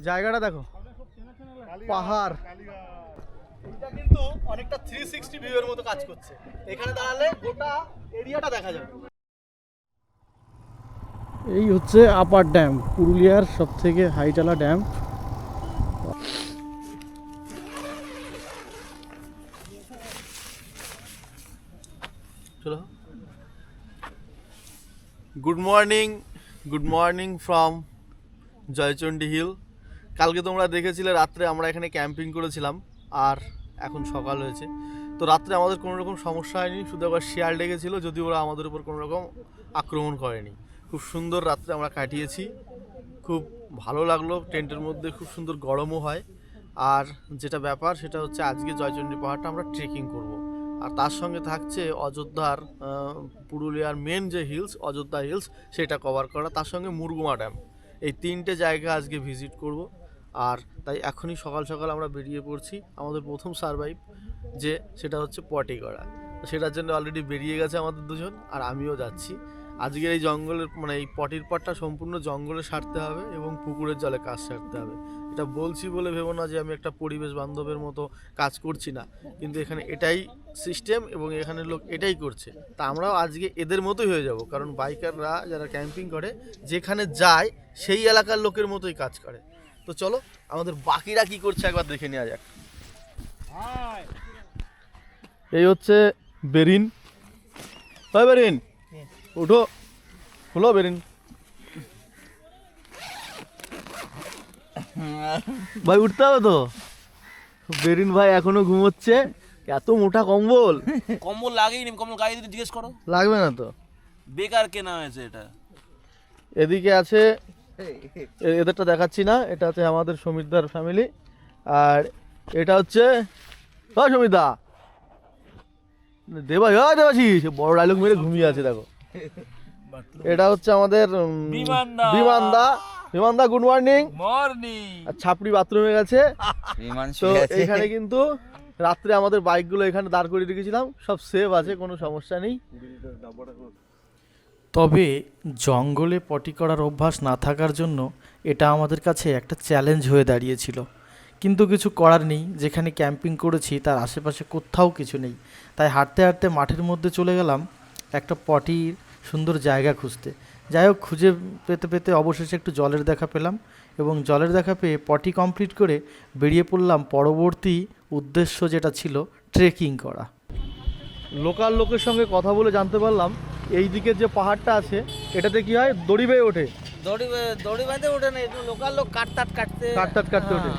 জায়গাটা দেখো, পাহাড়। এটা কিন্তু অনেকটা 360 ভিউ এর মতো কাজ করছে। এখানে দাঁড়ালে গোটা এরিয়াটা দেখা যাবে। এই হচ্ছে আপার ড্যাম, পুরুলিয়ার সব থেকে হাইটালা ড্যাম। চলো, good morning from Joychandi hill. কালকে তোমরা দেখেছিলে রাত্রে আমরা এখানে ক্যাম্পিং করেছিলাম, আর এখন সকাল হয়েছে। তো রাত্রে আমাদের কোনো রকম সমস্যা হয়নি, শুধু একবার শিয়াল ডেকেছিল, যদি ওরা আমাদের উপর কোনো রকম আক্রমণ করেনি। খুব সুন্দর রাত্রে আমরা কাটিয়েছি, খুব ভালো লাগলো। টেন্টের মধ্যে খুব সুন্দর গরমও হয়। আর যেটা ব্যাপার সেটা হচ্ছে আজকে জয়চণ্ডী পাহাড়টা আমরা ট্রেকিং করব। আর তার সঙ্গে থাকছে অযোধ্যার পুরুলিয়ার মেন যে হিলস, অযোধ্যা হিলস, সেটা কভার করা, তার সঙ্গে মুরগুমা ড্যাম। এই তিনটে জায়গা আজকে ভিজিট করব। আর তাই এখনই সকাল সকাল আমরা বেরিয়ে পড়ছি। আমাদের প্রথম সারভাইভ যে সেটা হচ্ছে পটি করা, সেটার জন্য অলরেডি বেরিয়ে গেছে আমাদের দুজন, আর আমিও যাচ্ছি। আজকের এই জঙ্গলের মানে এই পটির পাটটা সম্পূর্ণ জঙ্গলে সারতে হবে এবং পুকুরের জলে কাজ সারতে হবে। এটা বলছি বলে ভেবো না যে আমি একটা পরিবেশ বান্ধবের মতো কাজ করছি না, কিন্তু এখানে এটাই সিস্টেম এবং এখানে লোক এটাই করছে। তা আমরাও আজকে এদের মতোই হয়ে যাব, কারণ বাইকাররা যারা ক্যাম্পিং করে যেখানে যায় সেই এলাকার লোকের মতোই কাজ করে। তো চলো আমাদের বাকিরা কি করছে একবার দেখে নেওয়া যাক। এই হচ্ছে বেরিন। হয় বেরিন, উঠো, হলো বেরিন ভাই, উঠতে হবে তো। বেরিন ভাই এখনো ঘুমোচ্ছে। এত মোটা কম্বল কম্বল লাগেইনি, কম্বল গায়ে দিতে জিজ্ঞেস করো। লাগবে না তো, বেকার কেনা হয়েছে এটা। এদিকে আছে, এদেরটা দেখাচ্ছি না, এটা হচ্ছে আমাদের সমীরদার ফ্যামিলি। আর এটা হচ্ছে সমীরদা, দেবাশিস বড় ডায়লগ মেরে ঘুমিয়ে আছে দেখো। এটা হচ্ছে আমাদের বিমানদা গুড মর্নিং। আর ছাপড়ি বাথরুমে গেছে। তো এখানে কিন্তু রাত্রে আমাদের বাইকগুলো এখানে দাঁড় করিয়ে রেখেছিলাম, সব সেফ আছে, কোনো সমস্যা নেই। তবে জঙ্গলে পটি করার অভ্যাস না থাকার জন্য এটা আমাদের কাছে একটা চ্যালেঞ্জ হয়ে দাঁড়িয়েছিল, কিন্তু কিছু করার নেই। যেখানে ক্যাম্পিং করেছি তার আশেপাশে কোথাও কিছু নেই, তাই হাঁটতে হাঁটতে মাঠের মধ্যে চলে গেলাম একটা পটির সুন্দর জায়গা খুঁজতে। যাই হোক, খুঁজে পেতে পেতে অবশেষে একটু জলের দেখা পেলাম, এবং জলের দেখা পেয়ে পটি কমপ্লিট করে বেরিয়ে পড়লাম পরবর্তী উদ্দেশ্য, যেটা ছিল ট্রেকিং করা। লোকাল লোকের সঙ্গে কথা বলে জানতে পারলাম এই দিকের যে পাহাড়টা আছে এটাতে কি হয়, দড়ি বেয়ে ওঠে। দড়ি বাঁধে ওঠে না, একটু লোকাল লোক কাটতে ওঠে।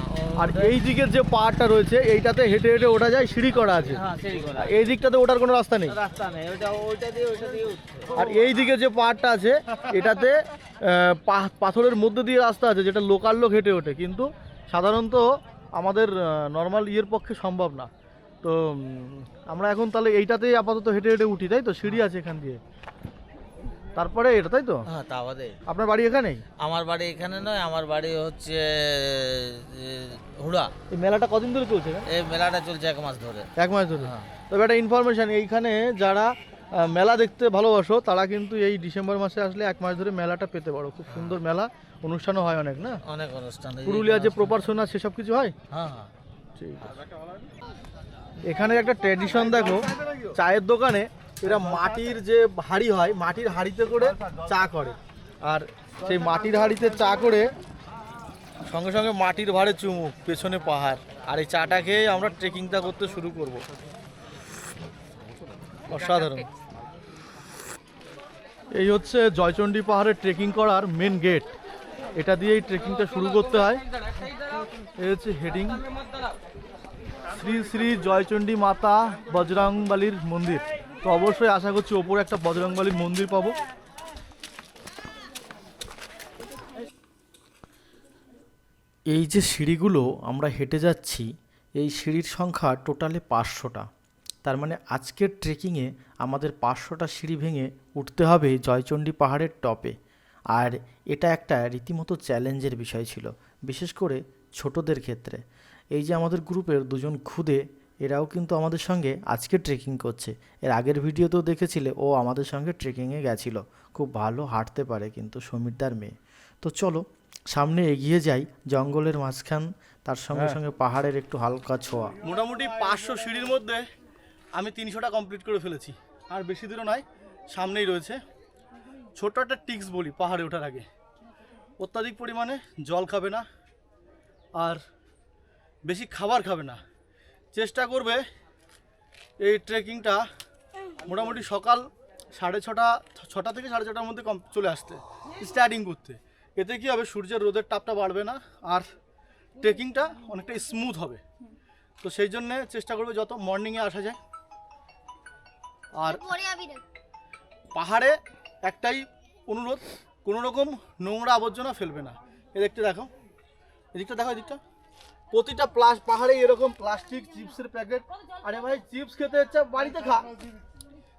আর এই দিকের যে পাহাড়টা রয়েছে এইটাতে হেঁটে হেঁটে ওঠা যায়, সিঁড়ি করা আছে। এই দিকটাতে ওঠার কোনো রাস্তা নেই। ওইটা দিয়ে আর এই দিকে যে পাহাড়টা আছে এটাতে পাথরের মধ্যে দিয়ে রাস্তা আছে, যেটা লোকাল লোক হেঁটে ওঠে, কিন্তু সাধারণত আমাদের নর্মাল ইয়ের পক্ষে সম্ভব না। তো আমরা এখন তাহলে এইটাতেই আপাতত হেঁটে হেঁটে উঠি, তাই তো? সিঁড়ি আছে এখান দিয়ে, তারপরে এটা, তাই তো? হ্যাঁ, তা বাদে। আপনার বাড়ি এখানেই? আমার বাড়ি এখানে নয়, আমার বাড়ি হচ্ছে হুড়া। এই মেলাটা কদিন ধরে চলছে? এই মেলাটা চলছে 1 মাস ধরে। 1 মাস ধরে। তবে একটা ইনফরমেশন, এইখানে যারা মেলা দেখতে ভালোবাসো তারা কিন্তু এই ডিসেম্বর মাসে আসলে 1 মাস ধরে মেলাটা পেতে পারো। খুব সুন্দর মেলা, অনুষ্ঠানও হয় অনেক, না? অনেক অনুষ্ঠান। পুরুলিয়া যে প্রপার সোনা সেসব কিছু হয়। হ্যাঁ হ্যাঁ, ঠিক আছে। এখানে একটা ট্র্যাডিশন দেখো, চায়ের দোকানে এরা মাটির যে হাঁড়ি হয়, মাটির হাঁড়িতে করে চা করে, আর সেই মাটির হাঁড়িতে চা করে সঙ্গে সঙ্গে মাটির ভাড়ে চুমুক, পেছনে পাহাড়, আর এই চাটা খেয়ে আমরা ট্রেকিংটা করতে শুরু করব। অসাধারণ। এই হচ্ছে জয়চণ্ডী পাহাড়ে ট্রেকিং করার মেন গেট, এটা দিয়েই ট্রেকিংটা শুরু করতে হয়। এই হচ্ছে হেডিং, শ্রী শ্রী জয়চণ্ডী মাতা বজরংবলীর মন্দির। তো অবশ্যই আশা করছি ওপরে একটা বজরংবলীর মন্দির পাবো। এই যে সিঁড়িগুলো আমরা হেঁটে যাচ্ছি, এই সিঁড়ির সংখ্যা টোটালে 500টা। তার মানে আজকের ট্রেকিংয়ে আমাদের 500টা সিঁড়ি ভেঙে উঠতে হবে জয়চণ্ডী পাহাড়ের টপে। আর এটা একটা রীতিমতো চ্যালেঞ্জের বিষয় ছিল, বিশেষ করে ছোটদের ক্ষেত্রে। এই যে আমাদের গ্রুপের 2জন খুদে, এরাও কিন্তু আমাদের সঙ্গে আজকে ট্রেকিং করছে। এর আগের ভিডিওতেও দেখেছিলে, ও আমাদের সঙ্গে ট্রেকিংয়ে গেছিলো। খুব ভালো হাঁটতে পারে কিন্তু, সমীরদার মেয়ে। তো চলো সামনে এগিয়ে যাই, জঙ্গলের মাঝখান, তার সঙ্গে সঙ্গে পাহাড়ের একটু হালকা ছোঁয়া। মোটামুটি 500 সিঁড়ির মধ্যে আমি 300টা কমপ্লিট করে ফেলেছি, আর বেশি দূরও নয়, সামনেই রয়েছে। ছোট্ট একটা টিক্স বলি পাহাড়ে ওঠার আগে, অত্যাধিক পরিমাণে জল খাবে না আর বেশি খাবার খাবে না। চেষ্টা করবে এই ট্রেকিংটা মোটামুটি সকাল 6:30 থেকে 6:30টার মধ্যে চলে আসতে, স্টার্টিং করতে। এতে কী হবে, সূর্যের রোদের তাপটা বাড়বে না আর ট্রেকিংটা অনেকটা স্মুথ হবে। তো সেই জন্যে চেষ্টা করবে যত মর্নিংয়ে আসা যায়। আর পাহাড়ে একটাই অনুরোধ, কোনো রকম নোংরা আবর্জনা ফেলবে না। এদিকটা দেখো, এদিকটা দেখো, এদিকটা প্রতিটা পাহাড়ে এরকম প্লাস্টিক চিপসের প্যাকেট। আরে ভাই, চিপস খেতে হচ্ছে বাড়িতে খা,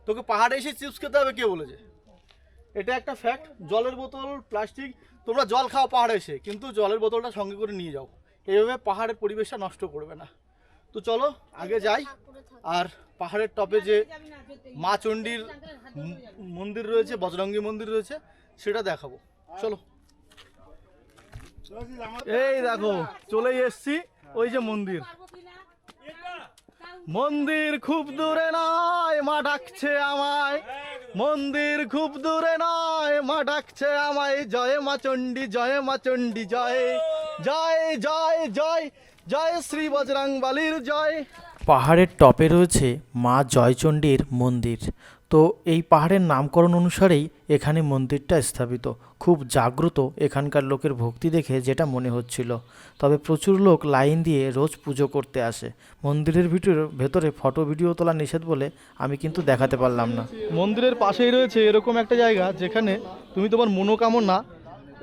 তোকে পাহাড়ে এসে চিপস খেতে হবে কে বলেছে? এটা একটা ফ্যাক্ট। জলের বোতল, প্লাস্টিক, তোমরা জল খাও পাহাড়ে এসে, কিন্তু জলের বোতলটা সঙ্গে করে নিয়ে যাও। এইভাবে পাহাড়ের পরিবেশটা নষ্ট করবে না। তো চলো আগে যাই, আর পাহাড়ের টপে যে মা চণ্ডীর মন্দির রয়েছে, বজরঙ্গী মন্দির রয়েছে, সেটা দেখাবো। চলো। এই দেখো চলেই এসছি, ওই যে মন্দির। মন্দির খুব দূরে নয়, মা ডাকছে আমায়, মন্দির খুব দূরে নয়, মা ডাকছে আমায়। জয় মা চণ্ডী, জয় মা চণ্ডী, জয় জয় জয় জয় জয় শ্রী বজরংবলীর জয়। পাহাড়ের টপে রয়েছে মা জয়চণ্ডীর মন্দির। তো এই পাহাড়ের নামকরণ অনুসারেই এখানে মন্দিরটা স্থাপিত। খুব জাগ্রত এখানকার লোকের ভক্তি দেখে যেটা মনে হচ্ছিল। তবে প্রচুর লোক লাইন দিয়ে রোজ পুজো করতে আসে। মন্দিরের ভেতরে ফটো ভিডিও তোলা নিষেধ বলে আমি কিন্তু দেখাতে পারলাম না। মন্দিরের পাশেই রয়েছে এরকম একটা জায়গা, যেখানে তুমি তোমার মনোকামনা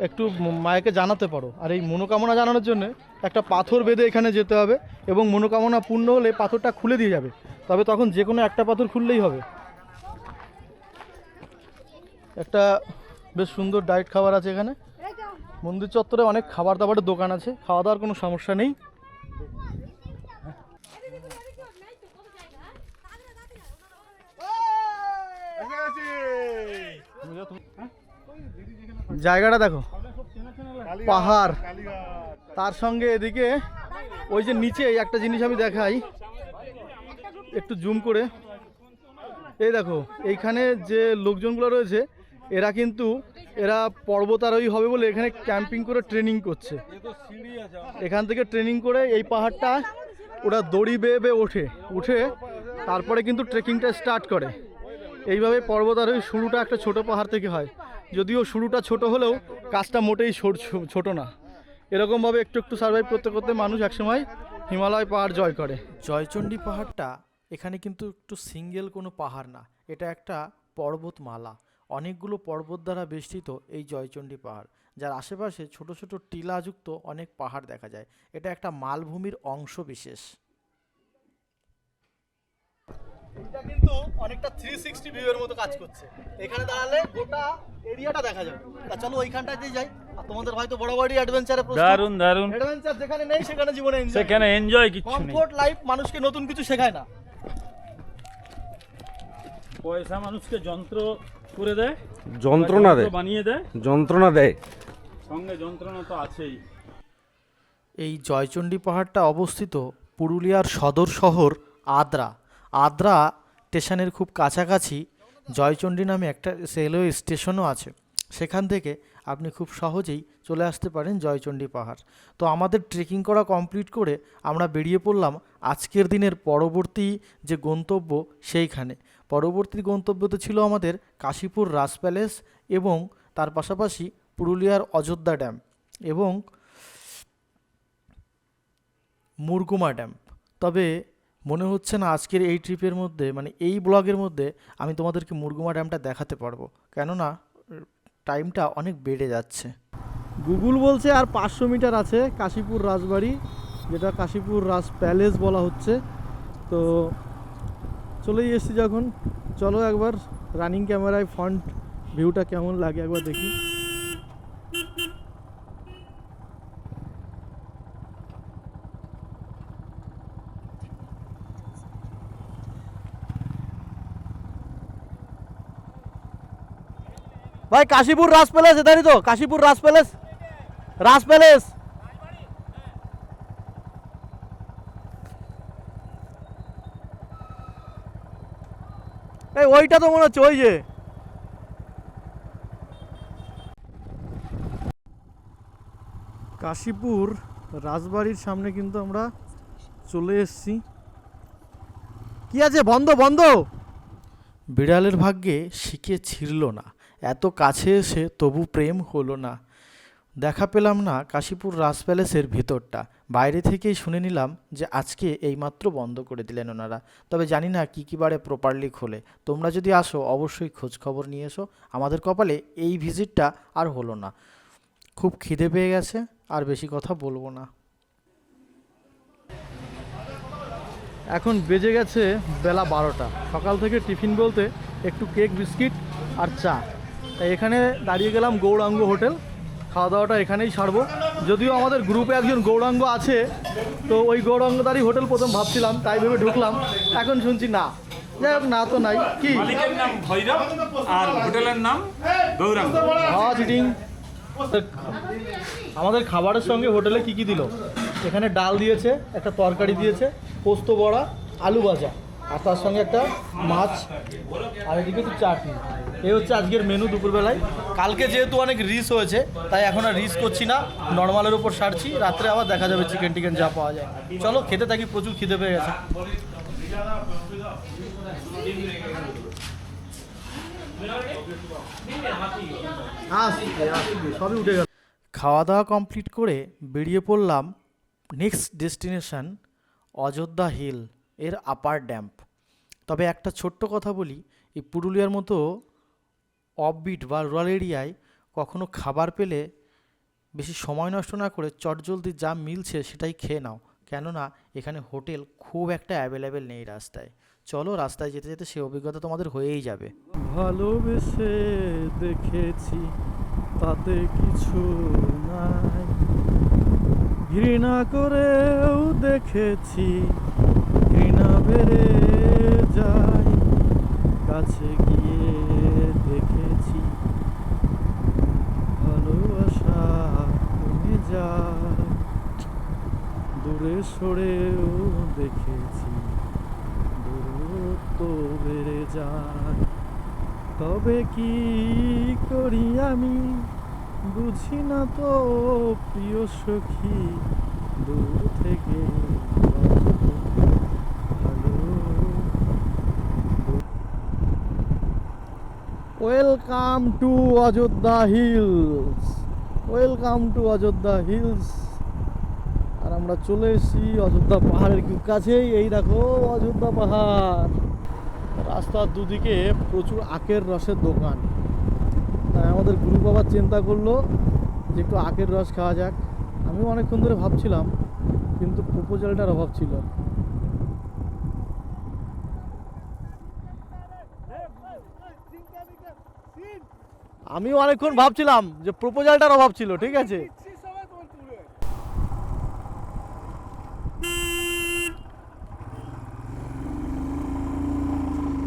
একটু মায়েকে জানাতে পারো। আর এই মনোকামনা জানানোর জন্য একটা পাথর বেঁধে এখানে যেতে হবে, এবং মনোকামনা পূর্ণ হলে পাথরটা খুলে দিয়ে যাবে। তবে তখন যে কোনো একটা পাথর খুললেই হবে। একটা বেশ সুন্দর ডায়েট খাবার আছে এখানে। মন্দির চত্বরে অনেক খাবার দাবারের দোকান আছে, খাওয়া দাওয়ার কোনো সমস্যা নেই। জায়গাটা দেখো, পাহাড়, তার সঙ্গে এদিকে ওই যে নিচে একটা জিনিস আমি দেখাই একটু জুম করে। এই দেখো, এইখানে যে লোকজনগুলো রয়েছে, এরা পর্বতারোহী হবে বলে এখানে ক্যাম্পিং করে ট্রেনিং করছে। এখান থেকে ট্রেনিং করে এই পাহাড়টা ওরা দড়ি বেয়ে উঠে তারপরে কিন্তু ট্রেকিংটা স্টার্ট করে। এইভাবে পর্বতারোহী শুরুটা একটা ছোট পাহাড় থেকে হয়, যদিও শুরুটা ছোট হলেও কাজটা মোটেই ছোট না। এরকমভাবে একটু একটু সার্ভাইভ করতে করতে মানুষ একসময় হিমালয় পাহাড় জয় করে। জয়চণ্ডী পাহাড়টা এখানে কিন্তু একটু সিঙ্গেল কোনো পাহাড় না, এটা একটা পর্বতমালা। অনেকগুলো পর্বত দ্বারা বেষ্টিত এই জয়চণ্ডী পাহাড়, যার আশেপাশে ছোট ছোট টিলাযুক্ত অনেক পাহাড় দেখা যায়। এটা একটা মালভূমির অংশ বিশেষ। এটা কিন্তু অনেকটা 360 ভিউয়ের মতো কাজ করছে। এখানে দাঁড়ালে গোটা এরিয়াটা দেখা যাবে। তা চলো ওইখানটাতে যাই। আর তোমাদের হয়তো বড় অ্যাডভেঞ্চারে প্রস্তুত। দারুন দারুন। অ্যাডভেঞ্চার যেখানে নেই সেখানে জীবনে এনজয়। সেখানে এনজয় কিছু নেই। কমফোর্ট লাইফ মানুষকে নতুন কিছু শেখায় না। পয়সা মানুষকে যন্ত্র করে দেয়, যন্ত্রণা দেয়, বানিয়ে দেয়, যন্ত্রণা দেয়, সঙ্গে যন্ত্রণা তো আছেই। এই জয়চণ্ডী পাহাড়টা অবস্থিত পুরুলিয়ার সদর শহর আদ্রা স্টেশনের খুব কাছাকাছি। জয়চণ্ডী নামে একটা রেলওয়ে স্টেশনও আছে, সেখান থেকে আপনি খুব সহজেই চলে আসতে পারেন জয়চণ্ডী পাহাড়। তো আমাদের ট্রেকিং করা কমপ্লিট করে আমরা বেরিয়ে পড়লাম আজকের দিনের পরবর্তী যে গন্তব্য সেইখানে। পরবর্তী গন্তব্যতে ছিল আমাদের কাশীপুর রাজ প্যালেস এবং তার পাশাপাশি পুরুলিয়ার অযোধ্যা ড্যাম এবং মুরগুমা ড্যাম। তবে মনে হচ্ছে না আজকের এই ট্রিপের মধ্যে, মানে এই ব্লগের মধ্যে আমি তোমাদেরকে মুরগুমা ড্যামটা দেখাতে পারবো, কেননা টাইমটা অনেক বেড়ে যাচ্ছে। গুগল বলছে আর 500 মিটার আছে কাশীপুর রাজবাড়ি, যেটা কাশীপুর রাজ প্যালেস বলা হচ্ছে। তো চলেই এসেছি যখন, চলো একবার রানিং ক্যামেরায় ফ্রন্ট ভিউটা কেমন লাগে একবার দেখি। ভাই কাশীপুর রাজ প্যালেস এদারই তো, কাশীপুর রাজ প্যালেস। রাজ প্যালেস। এই ওইটা তো মনে হচ্ছে ওই যে কাশীপুর রাজবাড়ির সামনে কিন্তু আমরা চলে এসেছি। কি আছে, বন্ধ বন্ধ। বিড়ালের ভাগ্যে শিকে ছিঁড়ল না, এত কাছে এসে তবু প্রেম হলো না। দেখা পেলাম না কাশীপুর রাজ প্যালেসের ভিতরটা, বাইরে থেকেই শুনে নিলাম যে আজকে এইমাত্র বন্ধ করে দিলেন ওনারা। তবে জানি না কী কী বারে প্রপারলি খোলে। তোমরা যদি আসো অবশ্যই খোঁজ খবর নিয়ে এসো। আমাদের কপালে এই ভিজিটটা আর হলো না। খুব খিদে পেয়ে গেছে, আর বেশি কথা বলবো না। এখন বেজে গেছে বেলা 12টা। সকাল থেকে টিফিন বলতে একটু কেক বিস্কিট আর চা। তাই এখানে দাঁড়িয়ে গেলাম গৌরাঙ্গ হোটেল। খাওয়া দাওয়াটা এখানেই সারবো। যদিও আমাদের গ্রুপে একজন গৌরাঙ্গ আছে, তো ওই গৌরাঙ্গদারি হোটেল প্রথম ভাবছিলাম, তাই ভেবে ঢুকলাম। এখন শুনছি না। যাই হোক, না তো নাই। কি মালিকের নাম ভৈরব আর হোটেলের নাম গৌরাঙ্গ। হাওয়া চিটিং। আমাদের খাবারের সঙ্গে হোটেলে কি কি দিল? এখানে ডাল দিয়েছে, একটা তরকারি দিয়েছে, পোস্ত বড়া, আলু ভাজা, আর তার সঙ্গে একটা মাছ, আর এদিকে তো চাটনি। এই হচ্ছে আজকের মেনু দুপুরবেলায়। কালকে যেহেতু অনেক রিস হয়েছে, তাই এখন আর রিস করছি না, নর্মালের উপর সারছি। রাত্রে আবার দেখা যাবে চিকেন টিকেন যা পাওয়া যায়। চলো খেতে থাকি, প্রচুর খিদে পেয়ে গেছে। সবই উঠে গেল। খাওয়া দাওয়া কমপ্লিট করে বেরিয়ে পড়লাম নেক্সট ডেস্টিনেশন অযোধ্যা হিল এর আপার ড্যাম্প। তবে একটা ছোট্ট কথা বলি, এই পুরুলিয়ার মতো অফবিট বা রুরাল এরিয়ায় কখনো খাবার পেলে বেশি সময় নষ্ট না করে চটজলদি যা মিলছে সেটাই খেয়ে নাও, কেননা এখানে হোটেল খুব একটা অ্যাভেলেবেল নেই রাস্তায়। চলো, রাস্তায় যেতে যেতে সে অভিজ্ঞতা তোমাদের হয়েই যাবে। ভালোবেসে দেখেছি তাতে কিছু নাই, ঘৃণা করেও দেখেছি ঘৃণা বেড়ে যায়, কাছে গিয়ে দেখেছি ভালোবাসা কমে যায়, দূরে সরেও দেখেছি দূরত্ব বেড়ে যায়। তবে কি করি আমি বুঝি না তো প্রিয় সখী, দূর থেকে ভালো। Welcome to Ayodhya Hills, welcome to Ayodhya Hills. আর আমরা চলে এসেছি অযোধ্যা পাহাড়ের খুব কাছেই। এই দেখো অযোধ্যা পাহাড়। রাস্তার দুদিকে প্রচুর আখের রসের দোকান। তাই আমাদের গ্রুপ আবার চিন্তা করলো যে একটু আখের রস খাওয়া যাক। আমিও অনেকক্ষণ ধরে ভাবছিলাম, কিন্তু প্রপোজালটার অভাব ছিল। আমিও অনেকক্ষণ ভাবছিলাম যে প্রপোজালটার অভাব ছিল, ঠিক আছে।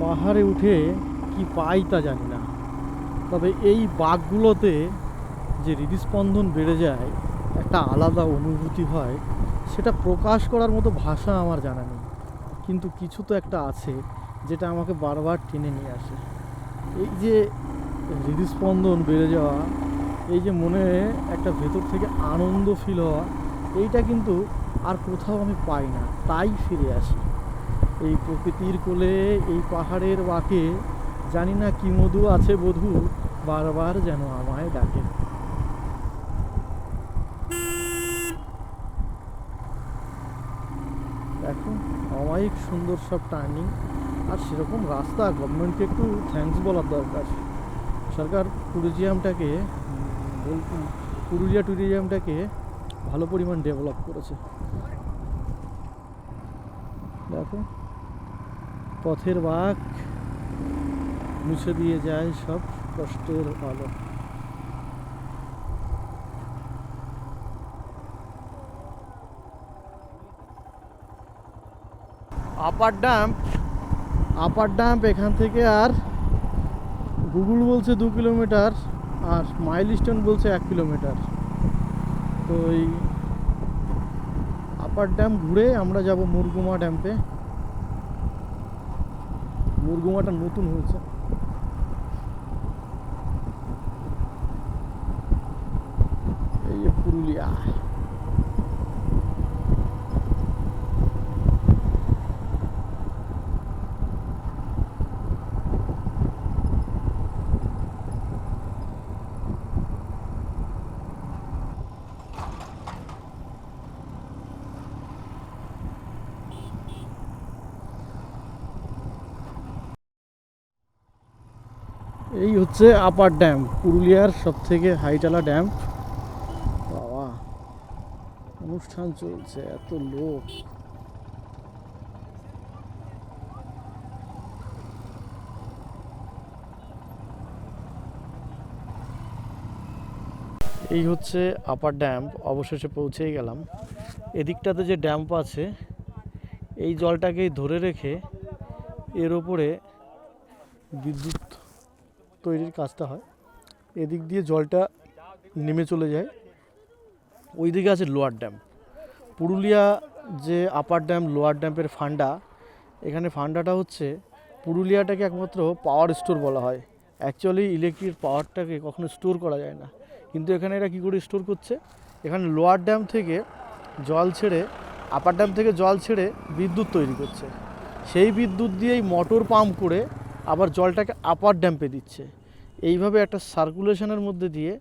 পাহাড়ে উঠে কি পাই তা জানি না, তবে এই বাঘগুলোতে যে হৃদস্পন্দন বেড়ে যায়, একটা আলাদা অনুভূতি হয়, সেটা প্রকাশ করার মতো ভাষা আমার জানা নেই। কিন্তু কিছু তো একটা আছে যেটা আমাকে বারবার টেনে নিয়ে আসে। এই যে হৃদস্পন্দন বেড়ে যাওয়া, এই যে মনে একটা ভেতর থেকে আনন্দ ফিল হওয়া, এইটা কিন্তু আর কোথাও আমি পাই না। তাই ফিরে আসি এই প্রকৃতির কোলে, এই পাহাড়ের বাঁকে। জানি না কি মধু আছে বধূ, বারবার যেন আমায় ডাকে। দেখো অমায়িক সুন্দর সব টার্নিং, আর সেরকম রাস্তা। গভর্নমেন্টকে একটু থ্যাঙ্কস বলার দরকার। সরকার পুরুলিয়া ট্যুরিজমটাকে ভালো পরিমাণ ডেভেলপ করেছে। দেখো পথের বাঁক মুছে দিয়ে যায় সব কষ্টের আলো। আপার ড্যাম্প এখান থেকে আর গুগল বলছে 2 কিলোমিটার, আর মাইলস্টোন বলছে 1 কিলোমিটার। তো এই আপার ড্যাম ঘুরে আমরা যাব মুরগুমা ড্যাম্পে। মুরগুমাটা নতুন হয়েছে। এই যে পুরুলিয়া। এই হচ্ছে আপার ড্যাম, পুরুলিয়ার সব থেকে হাইটালা ড্যাম। বাবা, অনুষ্ঠান চলছে, এত লোক। এই হচ্ছে আপার ড্যাম, অবশেষে পৌঁছেই গেলাম। এদিকটাতে যে ড্যাম্প আছে, এই জলটাকেই ধরে রেখে এর ওপরে বিদ্যুৎ তৈরির কাজটা হয়। এদিক দিয়ে জলটা নেমে চলে যায়। ওই দিকে আছে লোয়ার ড্যাম। পুরুলিয়া যে আপার ড্যাম লোয়ার ড্যাম্পের ফান্ডা, এখানে ফান্ডাটা হচ্ছে পুরুলিয়াটাকে একমাত্র পাওয়ার স্টোর বলা হয়। অ্যাকচুয়ালি ইলেকট্রিক পাওয়ারটাকে কখনো স্টোর করা যায় না, কিন্তু এখানে এরা কী করে স্টোর করছে, এখানে লোয়ার ড্যাম থেকে জল ছেড়ে, আপার ড্যাম থেকে জল ছেড়ে বিদ্যুৎ তৈরি করছে। সেই বিদ্যুৎ দিয়েই মোটর পাম্প করে আবার জলটাকে আপার ড্যাম্পে দিচ্ছে। এইভাবে একটা সার্কুলেশনের মধ্যে দিয়ে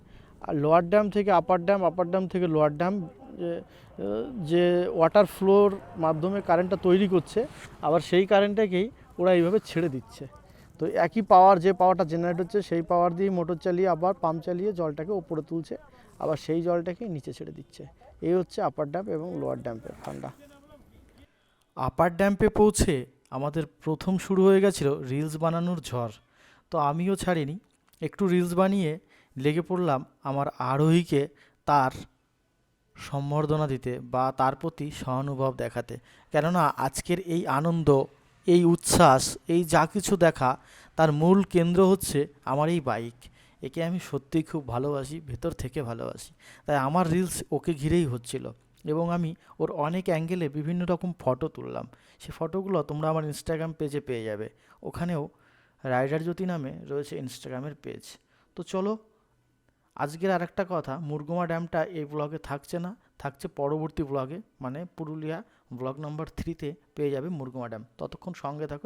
লোয়ার ড্যাম থেকে আপার ড্যাম, আপার ড্যাম থেকে লোয়ার ড্যাম যে ওয়াটার ফ্লোর মাধ্যমে কারেন্টটা তৈরি করছে, আবার সেই কারেন্টটাকেই ওরা এইভাবে ছেড়ে দিচ্ছে। তো একই পাওয়ার, যে পাওয়ারটা জেনারেট হচ্ছে সেই পাওয়ার দিয়েই মোটর চালিয়ে আবার পাম্প চালিয়ে জলটাকে ওপরে তুলছে, আবার সেই জলটাকে নিচে ছেড়ে দিচ্ছে। এই হচ্ছে আপার ড্যাম্প এবং লোয়ার ড্যাম্পের ফান্ডা। আপার ড্যাম্পে পৌঁছে আমাদের প্রথম শুরু হয়ে গেছিলো রিলস বানানোর ঝড়। তো আমিও ছাড়িনি, একটু রিলস বানিয়ে লেগে পড়লাম আমার আরোহীকে তার সম্বর্ধনা দিতে বা তার প্রতি সহানুভব দেখাতে। কেননা আজকের এই আনন্দ, এই উচ্ছ্বাস, এই যা কিছু দেখা, তার মূল কেন্দ্র হচ্ছে আমার এই বাইক। একে আমি সত্যিই খুব ভালোবাসি, ভেতর থেকে ভালোবাসি। তাই আমার রিলস ওকে ঘিরেই হচ্ছিল এবং আমি ওর অনেক অ্যাঙ্গেলে বিভিন্ন রকম ফটো তুললাম। সেই ফটোগুলো তোমরা আমার ইনস্টাগ্রাম পেজে পেয়ে যাবে। ওখানেও রাইডার জ্যোতি নামে রয়েছে ইনস্টাগ্রামের পেজ। তো চলো, আজকের আরেকটা কথা, মুরগুমা ড্যামটা এই ব্লগে থাকছে না, থাকছে পরবর্তী ব্লগে, মানে পুরুলিয়া ব্লগ নম্বর 3-তে পেয়ে যাবে মুরগুমা ড্যাম। ততক্ষণ সঙ্গে থাকো।